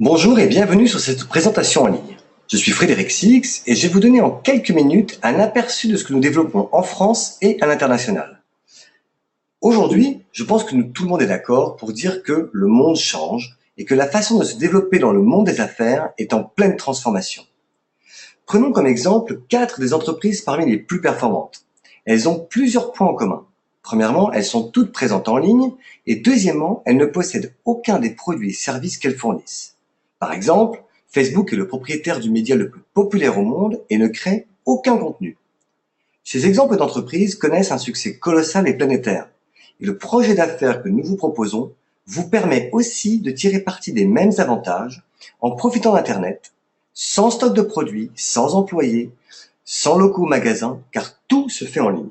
Bonjour et bienvenue sur cette présentation en ligne. Je suis Frédéric Six et je vais vous donner en quelques minutes un aperçu de ce que nous développons en France et à l'international. Aujourd'hui, je pense que tout le monde est d'accord pour dire que le monde change et que la façon de se développer dans le monde des affaires est en pleine transformation. Prenons comme exemple 4 des entreprises parmi les plus performantes. Elles ont plusieurs points en commun. Premièrement, elles sont toutes présentes en ligne et deuxièmement, elles ne possèdent aucun des produits et services qu'elles fournissent. Par exemple, Facebook est le propriétaire du média le plus populaire au monde et ne crée aucun contenu. Ces exemples d'entreprises connaissent un succès colossal et planétaire. Et le projet d'affaires que nous vous proposons vous permet aussi de tirer parti des mêmes avantages en profitant d'Internet, sans stock de produits, sans employés, sans locaux ou magasins, car tout se fait en ligne.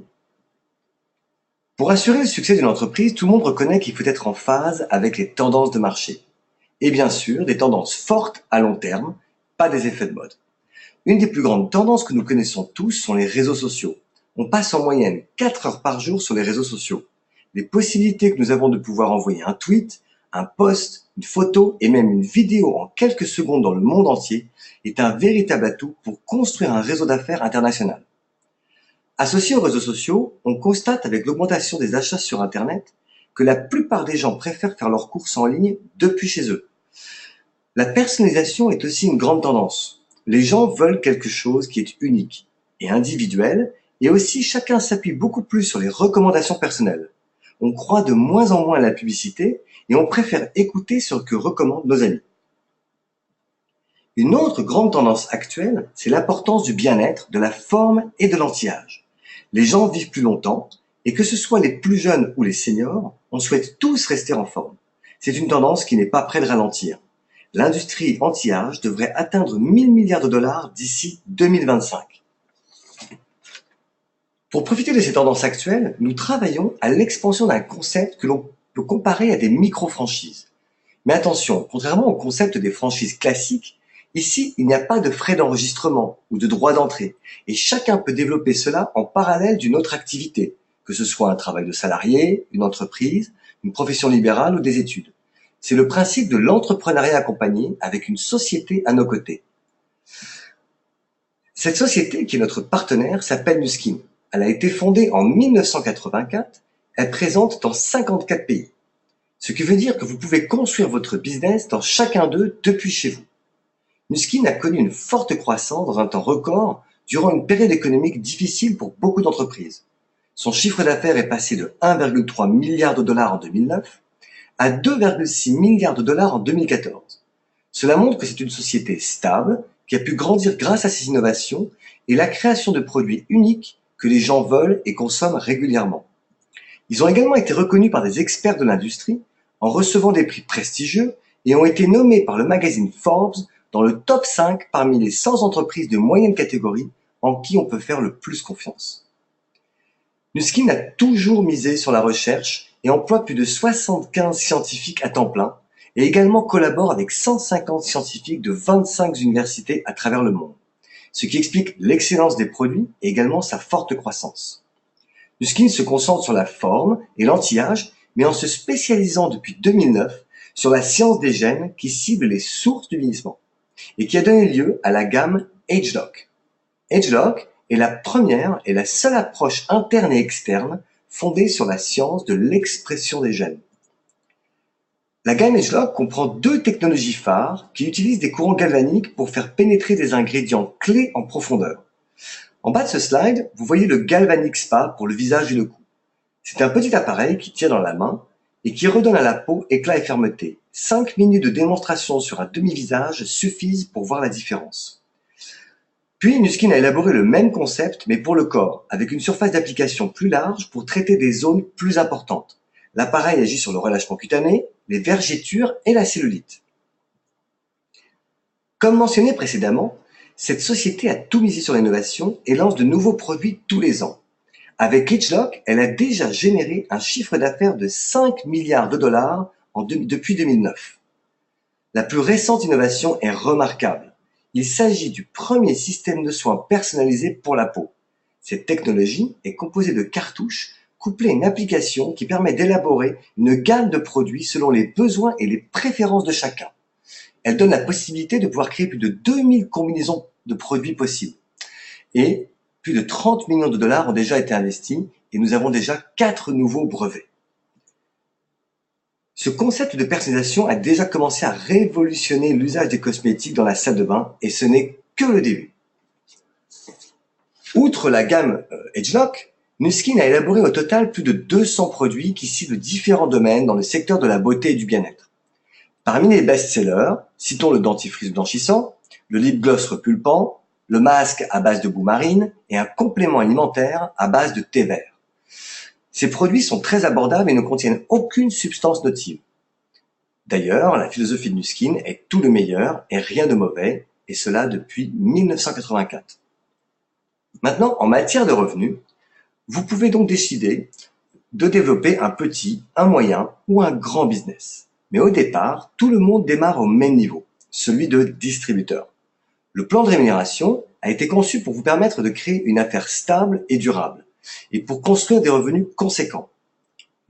Pour assurer le succès d'une entreprise, tout le monde reconnaît qu'il faut être en phase avec les tendances de marché. Et bien sûr, des tendances fortes à long terme, pas des effets de mode. Une des plus grandes tendances que nous connaissons tous sont les réseaux sociaux. On passe en moyenne 4 heures par jour sur les réseaux sociaux. Les possibilités que nous avons de pouvoir envoyer un tweet, un post, une photo et même une vidéo en quelques secondes dans le monde entier est un véritable atout pour construire un réseau d'affaires international. Associé aux réseaux sociaux, on constate avec l'augmentation des achats sur Internet que la plupart des gens préfèrent faire leurs courses en ligne depuis chez eux. La personnalisation est aussi une grande tendance. Les gens veulent quelque chose qui est unique et individuel, et aussi chacun s'appuie beaucoup plus sur les recommandations personnelles. On croit de moins en moins à la publicité et on préfère écouter ce que recommandent nos amis. Une autre grande tendance actuelle, c'est l'importance du bien-être, de la forme et de l'anti-âge. Les gens vivent plus longtemps et que ce soit les plus jeunes ou les seniors, on souhaite tous rester en forme. C'est une tendance qui n'est pas près de ralentir. L'industrie anti-âge devrait atteindre 1000 milliards de dollars d'ici 2025. Pour profiter de ces tendances actuelles, nous travaillons à l'expansion d'un concept que l'on peut comparer à des micro-franchises. Mais attention, contrairement au concept des franchises classiques, ici, il n'y a pas de frais d'enregistrement ou de droit d'entrée, et chacun peut développer cela en parallèle d'une autre activité, que ce soit un travail de salarié, une entreprise, une profession libérale ou des études. C'est le principe de l'entrepreneuriat accompagné avec une société à nos côtés. Cette société, qui est notre partenaire, s'appelle Nuskin. Elle a été fondée en 1984, elle est présente dans 54 pays. Ce qui veut dire que vous pouvez construire votre business dans chacun d'eux depuis chez vous. Nuskin a connu une forte croissance dans un temps record durant une période économique difficile pour beaucoup d'entreprises. Son chiffre d'affaires est passé de 1,3 milliard de dollars en 2009 à 2,6 milliards de dollars en 2014. Cela montre que c'est une société stable qui a pu grandir grâce à ses innovations et la création de produits uniques que les gens veulent et consomment régulièrement. Ils ont également été reconnus par des experts de l'industrie en recevant des prix prestigieux et ont été nommés par le magazine Forbes dans le top 5 parmi les 100 entreprises de moyenne catégorie en qui on peut faire le plus confiance. Nuskin a toujours misé sur la recherche et emploie plus de 75 scientifiques à temps plein et également collabore avec 150 scientifiques de 25 universités à travers le monde, ce qui explique l'excellence des produits et également sa forte croissance. Nuskin se concentre sur la forme et l'anti-âge, mais en se spécialisant depuis 2009 sur la science des gènes qui cible les sources du vieillissement et qui a donné lieu à la gamme AgeLock. AgeLock est la première et la seule approche interne et externe fondée sur la science de l'expression des gènes. La gamme AgeLock comprend 2 technologies phares qui utilisent des courants galvaniques pour faire pénétrer des ingrédients clés en profondeur. En bas de ce slide, vous voyez le Galvanic Spa pour le visage et le cou. C'est un petit appareil qui tient dans la main et qui redonne à la peau éclat et fermeté. 5 minutes de démonstration sur un demi-visage suffisent pour voir la différence. Puis Nuskin a élaboré le même concept mais pour le corps, avec une surface d'application plus large pour traiter des zones plus importantes. L'appareil agit sur le relâchement cutané, les vergetures et la cellulite. Comme mentionné précédemment, cette société a tout misé sur l'innovation et lance de nouveaux produits tous les ans. Avec AgeLock, elle a déjà généré un chiffre d'affaires de 5 milliards de dollars depuis 2009. La plus récente innovation est remarquable. Il s'agit du premier système de soins personnalisé pour la peau. Cette technologie est composée de cartouches couplées à une application qui permet d'élaborer une gamme de produits selon les besoins et les préférences de chacun. elle donne la possibilité de pouvoir créer plus de 2000 combinaisons de produits possibles. Et plus de 30 millions de dollars ont déjà été investis et nous avons déjà 4 nouveaux brevets. Ce concept de personnalisation a déjà commencé à révolutionner l'usage des cosmétiques dans la salle de bain et ce n'est que le début. Outre la gamme ageLOC, Nu Skin a élaboré au total plus de 200 produits qui ciblent différents domaines dans le secteur de la beauté et du bien-être. Parmi les best-sellers, citons le dentifrice blanchissant, le lip gloss repulpant, le masque à base de boue marine et un complément alimentaire à base de thé vert. Ces produits sont très abordables et ne contiennent aucune substance nocive. D'ailleurs, la philosophie de Nu Skin est tout le meilleur et rien de mauvais, et cela depuis 1984. Maintenant, en matière de revenus, vous pouvez donc décider de développer un petit, un moyen ou un grand business. Mais au départ, tout le monde démarre au même niveau, celui de distributeur. Le plan de rémunération a été conçu pour vous permettre de créer une affaire stable et durable, et pour construire des revenus conséquents.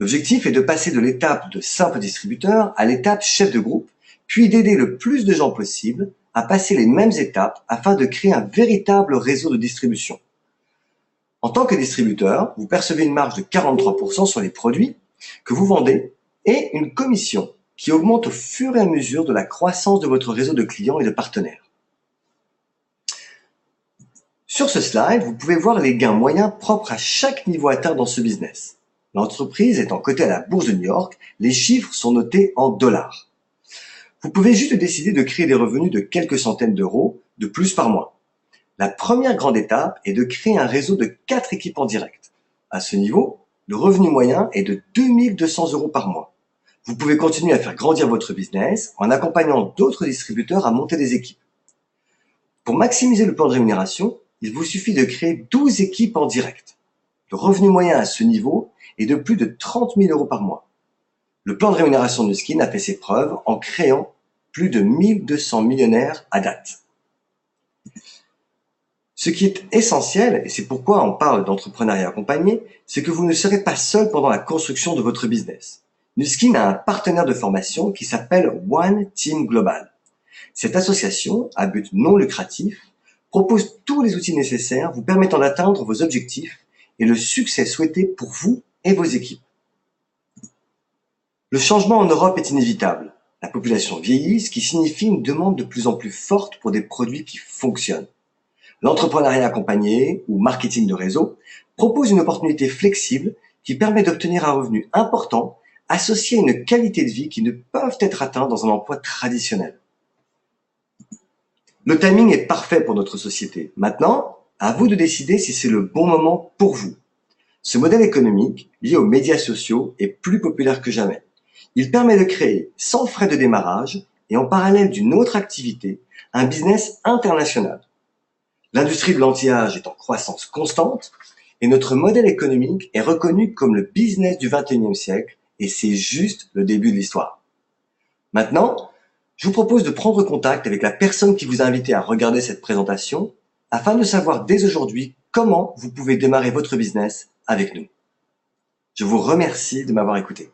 L'objectif est de passer de l'étape de simple distributeur à l'étape chef de groupe, puis d'aider le plus de gens possible à passer les mêmes étapes afin de créer un véritable réseau de distribution. En tant que distributeur, vous percevez une marge de 43% sur les produits que vous vendez et une commission qui augmente au fur et à mesure de la croissance de votre réseau de clients et de partenaires. Sur ce slide, vous pouvez voir les gains moyens propres à chaque niveau atteint dans ce business. L'entreprise étant cotée à la bourse de New York, les chiffres sont notés en dollars. Vous pouvez juste décider de créer des revenus de quelques centaines d'euros de plus par mois. La première grande étape est de créer un réseau de 4 équipes en direct. À ce niveau, le revenu moyen est de 2200 euros par mois. Vous pouvez continuer à faire grandir votre business en accompagnant d'autres distributeurs à monter des équipes. Pour maximiser le plan de rémunération, il vous suffit de créer 12 équipes en direct. Le revenu moyen à ce niveau est de plus de 30 000 euros par mois. Le plan de rémunération de Nu Skin a fait ses preuves en créant plus de 1200 millionnaires à date. Ce qui est essentiel, et c'est pourquoi on parle d'entrepreneuriat accompagné, c'est que vous ne serez pas seul pendant la construction de votre business. Nu Skin a un partenaire de formation qui s'appelle One Team Global. Cette association, à but non lucratif, propose tous les outils nécessaires vous permettant d'atteindre vos objectifs et le succès souhaité pour vous et vos équipes. Le changement en Europe est inévitable. La population vieillit, ce qui signifie une demande de plus en plus forte pour des produits qui fonctionnent. L'entrepreneuriat accompagné ou marketing de réseau propose une opportunité flexible qui permet d'obtenir un revenu important associé à une qualité de vie qui ne peuvent être atteints dans un emploi traditionnel. Le timing est parfait pour notre société. Maintenant, à vous de décider si c'est le bon moment pour vous. Ce modèle économique, lié aux médias sociaux, est plus populaire que jamais. Il permet de créer, sans frais de démarrage et en parallèle d'une autre activité, un business international. L'industrie de l'anti-âge est en croissance constante et notre modèle économique est reconnu comme le business du 21e siècle et c'est juste le début de l'histoire. Maintenant, je vous propose de prendre contact avec la personne qui vous a invité à regarder cette présentation afin de savoir dès aujourd'hui comment vous pouvez démarrer votre business avec nous. Je vous remercie de m'avoir écouté.